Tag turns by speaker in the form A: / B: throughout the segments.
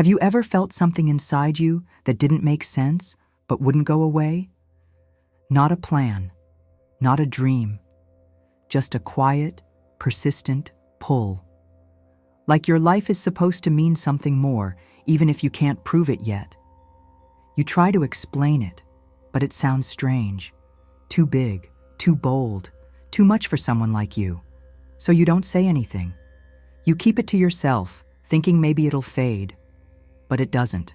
A: Have you ever felt something inside you that didn't make sense, but wouldn't go away? Not a plan, not a dream, just a quiet, persistent pull. Like your life is supposed to mean something more, even if you can't prove it yet. You try to explain it, but it sounds strange. Too big, too bold, too much for someone like you. So you don't say anything. You keep it to yourself, thinking maybe it'll fade. But it doesn't.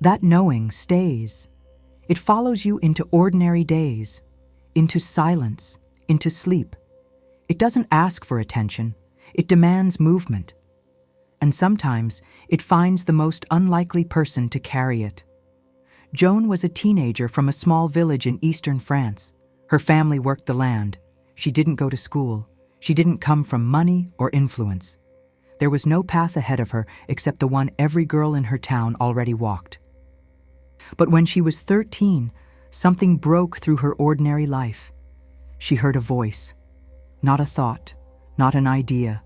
A: That knowing stays. It follows you into ordinary days, into silence, into sleep. It doesn't ask for attention. It demands movement. And sometimes it finds the most unlikely person to carry it. Joan was a teenager from a small village in eastern France. Her family worked the land. She didn't go to school. She didn't come from money or influence. There was no path ahead of her except the one every girl in her town already walked. But when she was 13, something broke through her ordinary life. She heard a voice, not a thought, not an idea,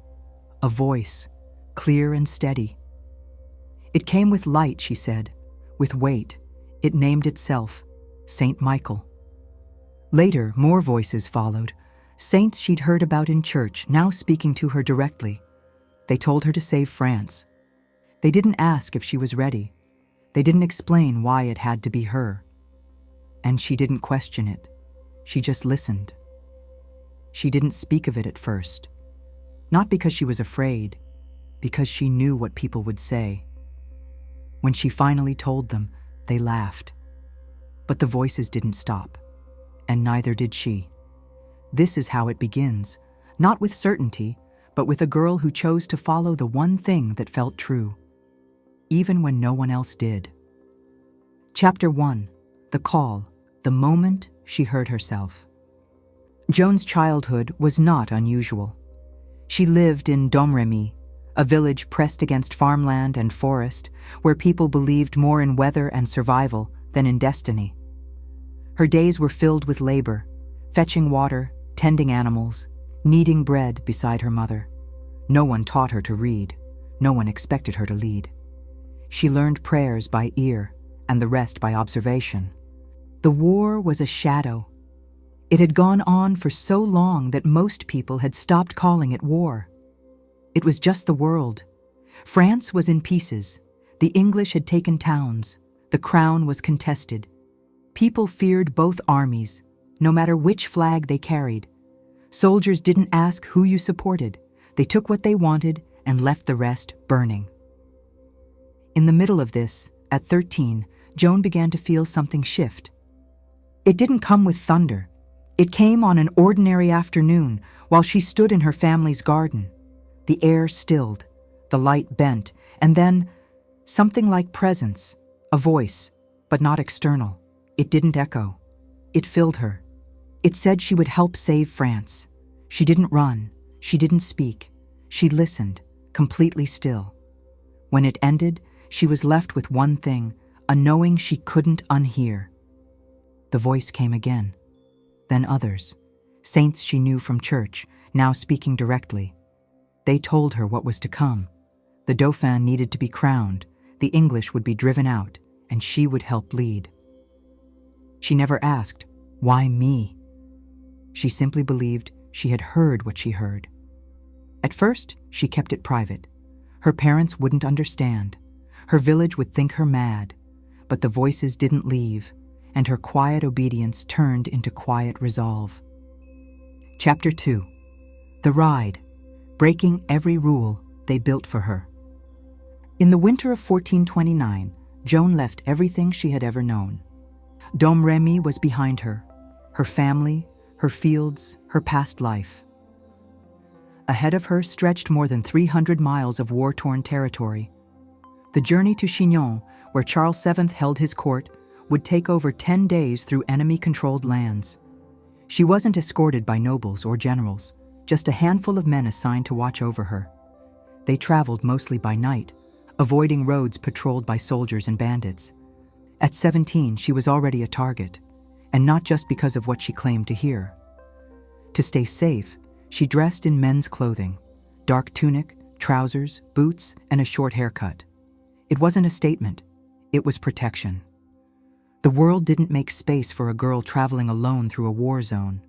A: a voice, clear and steady. It came with light, she said, with weight. It named itself Saint Michael. Later, more voices followed, saints she'd heard about in church, now speaking to her directly. They told her to save France. They didn't ask if she was ready. They didn't explain why it had to be her. And she didn't question it. She just listened. She didn't speak of it at first. Not because she was afraid, because she knew what people would say. When she finally told them, they laughed. But the voices didn't stop, and neither did she. This is how it begins, not with certainty, but with a girl who chose to follow the one thing that felt true, even when no one else did. Chapter 1. The Call, the moment she heard herself. Joan's childhood was not unusual. She lived in Domremy, a village pressed against farmland and forest, where people believed more in weather and survival than in destiny. Her days were filled with labor, fetching water, tending animals, kneading bread beside her mother. No one taught her to read. No one expected her to lead. She learned prayers by ear and the rest by observation. The war was a shadow. It had gone on for so long that most people had stopped calling it war. It was just the world. France was in pieces. The English had taken towns. The crown was contested. People feared both armies, no matter which flag they carried. Soldiers didn't ask who you supported. They took what they wanted and left the rest burning. In the middle of this, at 13, Joan began to feel something shift. It didn't come with thunder. It came on an ordinary afternoon while she stood in her family's garden. The air stilled, the light bent, and then something like presence, a voice, but not external. It didn't echo. It filled her. It said she would help save France. She didn't run. She didn't speak. She listened, completely still. When it ended, she was left with one thing, a knowing she couldn't unhear. The voice came again. Then others, saints she knew from church, now speaking directly. They told her what was to come. The Dauphin needed to be crowned, the English would be driven out, and she would help lead. She never asked, why me? She simply believed she had heard what she heard. At first, she kept it private. Her parents wouldn't understand. Her village would think her mad. But the voices didn't leave, and her quiet obedience turned into quiet resolve. Chapter 2. The Ride. Breaking every rule they built for her. In the winter of 1429, Joan left everything she had ever known. Domremy was behind her, her family, her fields, her past life. Ahead of her stretched more than 300 miles of war-torn territory. The journey to Chinon, where Charles VII held his court, would take over 10 days through enemy-controlled lands. She wasn't escorted by nobles or generals, just a handful of men assigned to watch over her. They traveled mostly by night, avoiding roads patrolled by soldiers and bandits. At 17, she was already a target, and not just because of what she claimed to hear. To stay safe, she dressed in men's clothing, dark tunic, trousers, boots, and a short haircut. It wasn't a statement, it was protection. The world didn't make space for a girl traveling alone through a war zone,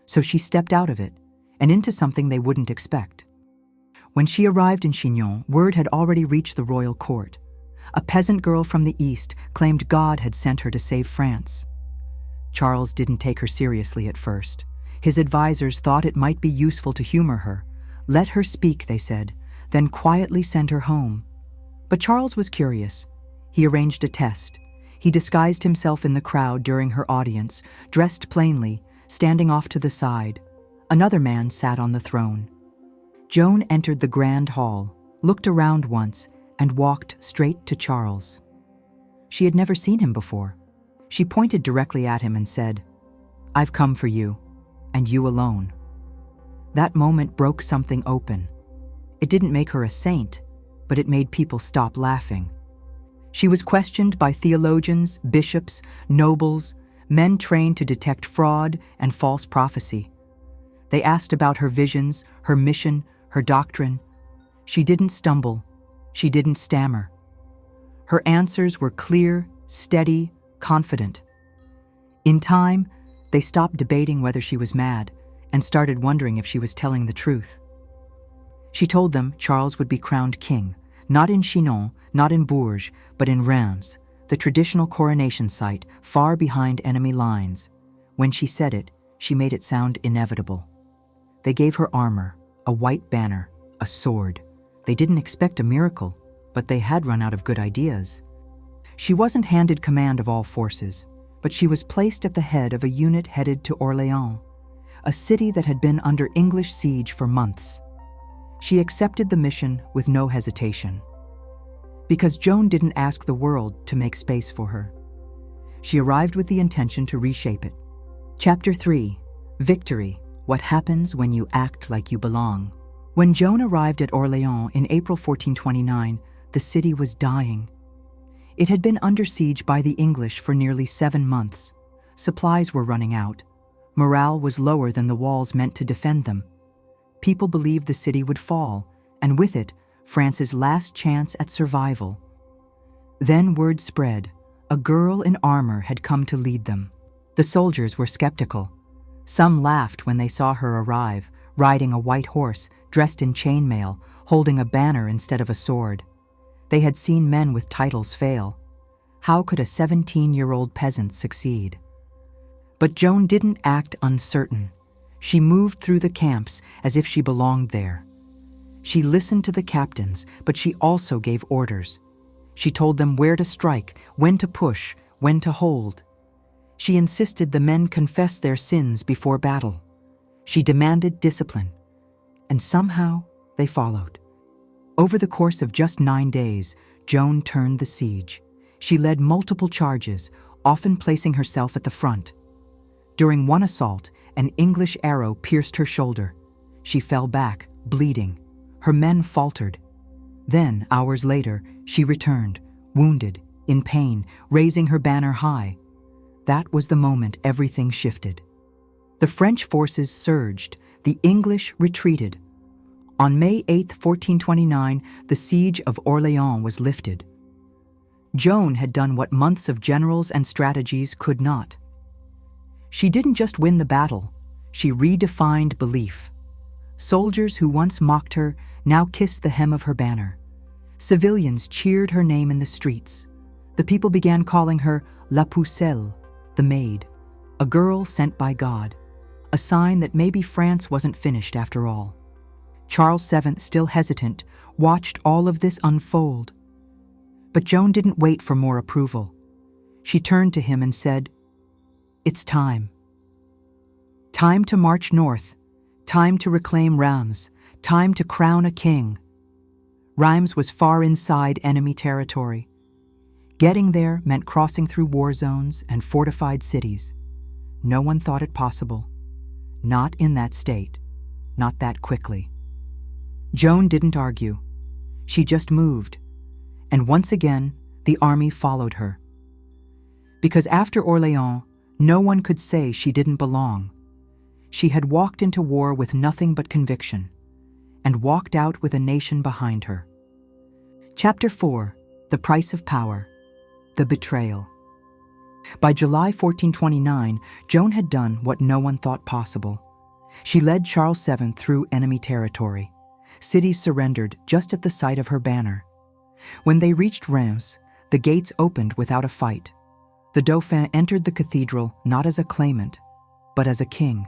A: so she stepped out of it and into something they wouldn't expect. When she arrived in Chinon, word had already reached the royal court. A peasant girl from the east claimed God had sent her to save France. Charles didn't take her seriously at first. His advisors thought it might be useful to humor her. Let her speak, they said, then quietly send her home. But Charles was curious. He arranged a test. He disguised himself in the crowd during her audience, dressed plainly, standing off to the side. Another man sat on the throne. Joan entered the grand hall, looked around once, and walked straight to Charles. She had never seen him before. She pointed directly at him and said, "I've come for you, and you alone." That moment broke something open. It didn't make her a saint, but it made people stop laughing. She was questioned by theologians, bishops, nobles, men trained to detect fraud and false prophecy. They asked about her visions, her mission, her doctrine. She didn't stumble. She didn't stammer. Her answers were clear, steady, confident. In time, they stopped debating whether she was mad and started wondering if she was telling the truth. She told them Charles would be crowned king, not in Chinon, not in Bourges, but in Reims, the traditional coronation site far behind enemy lines. When she said it, she made it sound inevitable. They gave her armor, a white banner, a sword. They didn't expect a miracle, but they had run out of good ideas. She wasn't handed command of all forces, but she was placed at the head of a unit headed to Orléans, a city that had been under English siege for months. She accepted the mission with no hesitation. Because Joan didn't ask the world to make space for her. She arrived with the intention to reshape it. Chapter 3. Victory. What happens when you act like you belong. When Joan arrived at Orléans in April 1429, the city was dying. It had been under siege by the English for nearly 7 months. Supplies were running out. Morale was lower than the walls meant to defend them. People believed the city would fall, and with it, France's last chance at survival. Then word spread. A girl in armor had come to lead them. The soldiers were skeptical. Some laughed when they saw her arrive, riding a white horse, dressed in chainmail, holding a banner instead of a sword. They had seen men with titles fail. How could a 17-year-old peasant succeed? But Joan didn't act uncertain. She moved through the camps as if she belonged there. She listened to the captains, but she also gave orders. She told them where to strike, when to push, when to hold. She insisted the men confess their sins before battle. She demanded discipline, and somehow they followed. Over the course of just 9 days, Joan turned the siege. She led multiple charges, often placing herself at the front. During one assault, an English arrow pierced her shoulder. She fell back, bleeding. Her men faltered. Then, hours later, she returned, wounded, in pain, raising her banner high. That was the moment everything shifted. The French forces surged. The English retreated. On May 8, 1429, the siege of Orléans was lifted. Joan had done what months of generals and strategies could not. She didn't just win the battle, she redefined belief. Soldiers who once mocked her now kissed the hem of her banner. Civilians cheered her name in the streets. The people began calling her La Pucelle, the maid, a girl sent by God, a sign that maybe France wasn't finished after all. Charles VII, still hesitant, watched all of this unfold. But Joan didn't wait for more approval. She turned to him and said, "It's time. Time to march north, time to reclaim Reims, time to crown a king." Reims was far inside enemy territory. Getting there meant crossing through war zones and fortified cities. No one thought it possible. Not in that state. Not that quickly. Joan didn't argue. She just moved. And once again, the army followed her. Because after Orléans, no one could say she didn't belong. She had walked into war with nothing but conviction, and walked out with a nation behind her. Chapter 4. The price of power. The betrayal. By July 1429, Joan had done what no one thought possible. She led Charles VII through enemy territory. Cities surrendered just at the sight of her banner. When they reached Reims, the gates opened without a fight. The Dauphin entered the cathedral not as a claimant, but as a king.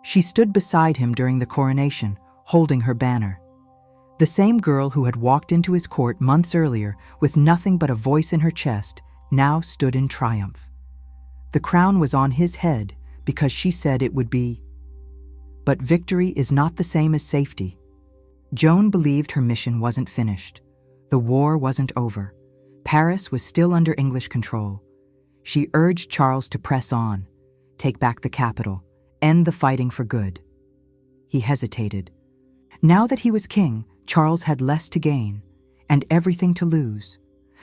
A: She stood beside him during the coronation, holding her banner. The same girl who had walked into his court months earlier with nothing but a voice in her chest now stood in triumph. The crown was on his head because she said it would be. But victory is not the same as safety. Joan believed her mission wasn't finished. The war wasn't over. Paris was still under English control. She urged Charles to press on, take back the capital, end the fighting for good. He hesitated. Now that he was king, Charles had less to gain and everything to lose.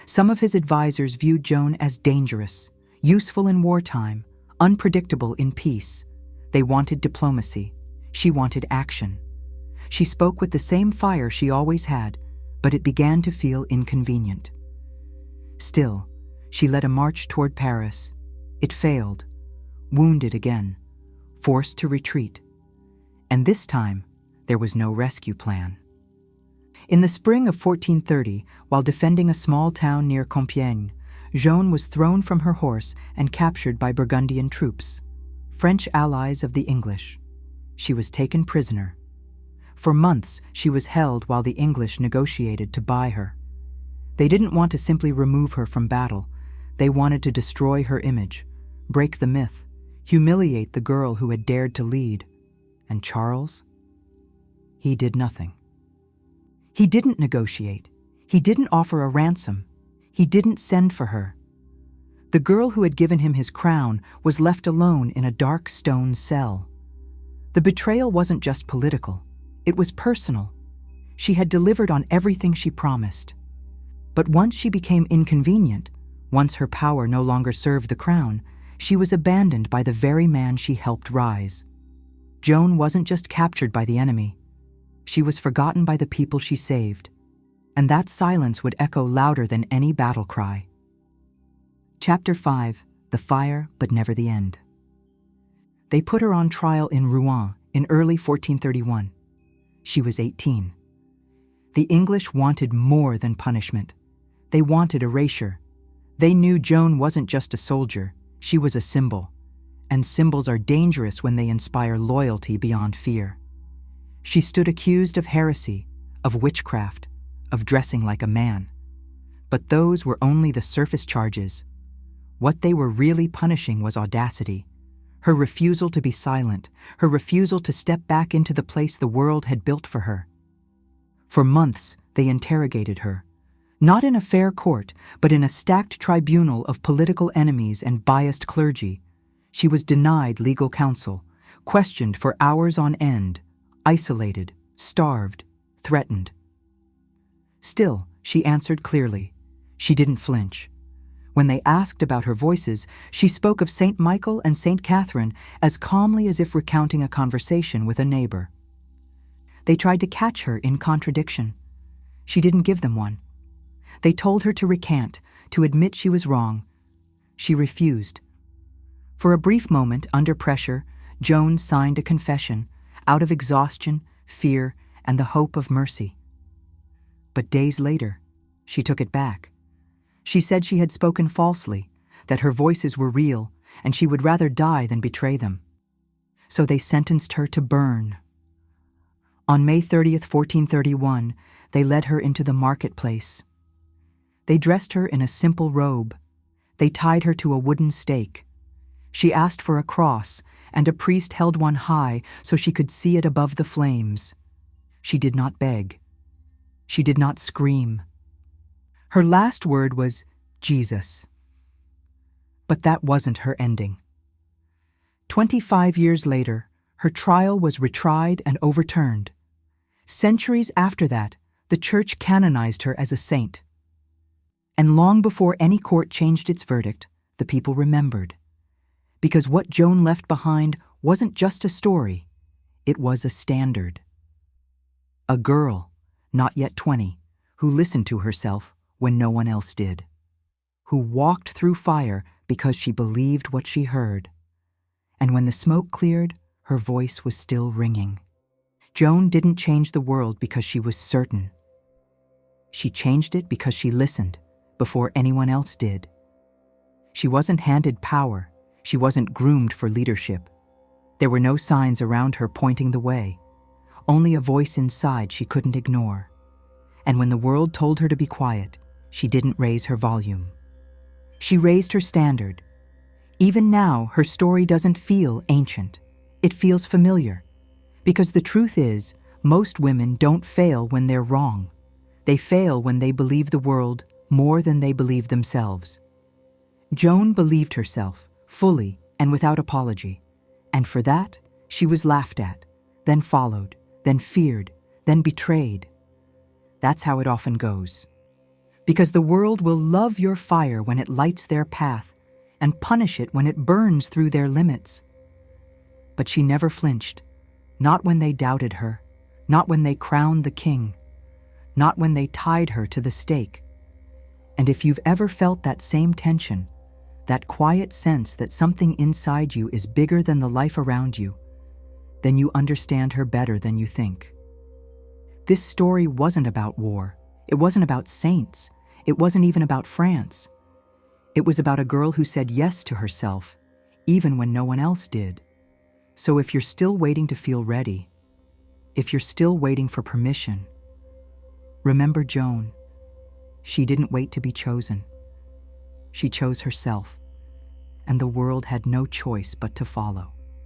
A: Some of his advisors viewed Joan as dangerous, useful in wartime, unpredictable in peace. They wanted diplomacy. She wanted action. She spoke with the same fire she always had, but it began to feel inconvenient. Still, she led a march toward Paris. It failed, wounded again, forced to retreat. And this time, there was no rescue plan. In the spring of 1430, while defending a small town near Compiègne, Joan was thrown from her horse and captured by Burgundian troops, French allies of the English. She was taken prisoner. For months, she was held while the English negotiated to buy her. They didn't want to simply remove her from battle. They wanted to destroy her image, break the myth, humiliate the girl who had dared to lead. And Charles? He did nothing. He didn't negotiate. He didn't offer a ransom. He didn't send for her. The girl who had given him his crown was left alone in a dark stone cell. The betrayal wasn't just political. It was personal. She had delivered on everything she promised. But once she became inconvenient, once her power no longer served the crown, she was abandoned by the very man she helped rise. Joan wasn't just captured by the enemy. She was forgotten by the people she saved. And that silence would echo louder than any battle cry. Chapter 5. The Fire, but Never the End. They put her on trial in Rouen in early 1431. She was 18. The English wanted more than punishment. They wanted erasure. They knew Joan wasn't just a soldier, she was a symbol. And symbols are dangerous when they inspire loyalty beyond fear. She stood accused of heresy, of witchcraft, of dressing like a man. But those were only the surface charges. What they were really punishing was audacity. Her refusal to be silent, her refusal to step back into the place the world had built for her. For months, they interrogated her. Not in a fair court, but in a stacked tribunal of political enemies and biased clergy. She was denied legal counsel, questioned for hours on end, isolated, starved, threatened. Still, she answered clearly. She didn't flinch. When they asked about her voices, she spoke of Saint Michael and Saint Catherine as calmly as if recounting a conversation with a neighbor. They tried to catch her in contradiction. She didn't give them one. They told her to recant, to admit she was wrong. She refused. For a brief moment, under pressure, Joan signed a confession, out of exhaustion, fear, and the hope of mercy. But days later, she took it back. She said she had spoken falsely, that her voices were real, and she would rather die than betray them. So they sentenced her to burn. On May 30th, 1431, they led her into the marketplace. They dressed her in a simple robe. They tied her to a wooden stake. She asked for a cross, and a priest held one high so she could see it above the flames. She did not beg. She did not scream. Her last word was, Jesus. But that wasn't her ending. 25 years later, her trial was retried and overturned. Centuries after that, the Church canonized her as a saint. And long before any court changed its verdict, the people remembered. Because what Joan left behind wasn't just a story, it was a standard. A girl, not yet 20, who listened to herself, when no one else did, who walked through fire because she believed what she heard. And when the smoke cleared, her voice was still ringing. Joan didn't change the world because she was certain. She changed it because she listened before anyone else did. She wasn't handed power. She wasn't groomed for leadership. There were no signs around her pointing the way, only a voice inside she couldn't ignore. And when the world told her to be quiet, she didn't raise her volume. She raised her standard. Even now, her story doesn't feel ancient. It feels familiar. Because the truth is, most women don't fail when they're wrong. They fail when they believe the world more than they believe themselves. Joan believed herself, fully and without apology. And for that, she was laughed at, then followed, then feared, then betrayed. That's how it often goes. Because the world will love your fire when it lights their path and punish it when it burns through their limits. But she never flinched, not when they doubted her, not when they crowned the king, not when they tied her to the stake. And if you've ever felt that same tension, that quiet sense that something inside you is bigger than the life around you, then you understand her better than you think. This story wasn't about war. It wasn't about saints. It wasn't even about France. It was about a girl who said yes to herself, even when no one else did. So if you're still waiting to feel ready, if you're still waiting for permission, remember Joan. She didn't wait to be chosen. She chose herself, and the world had no choice but to follow.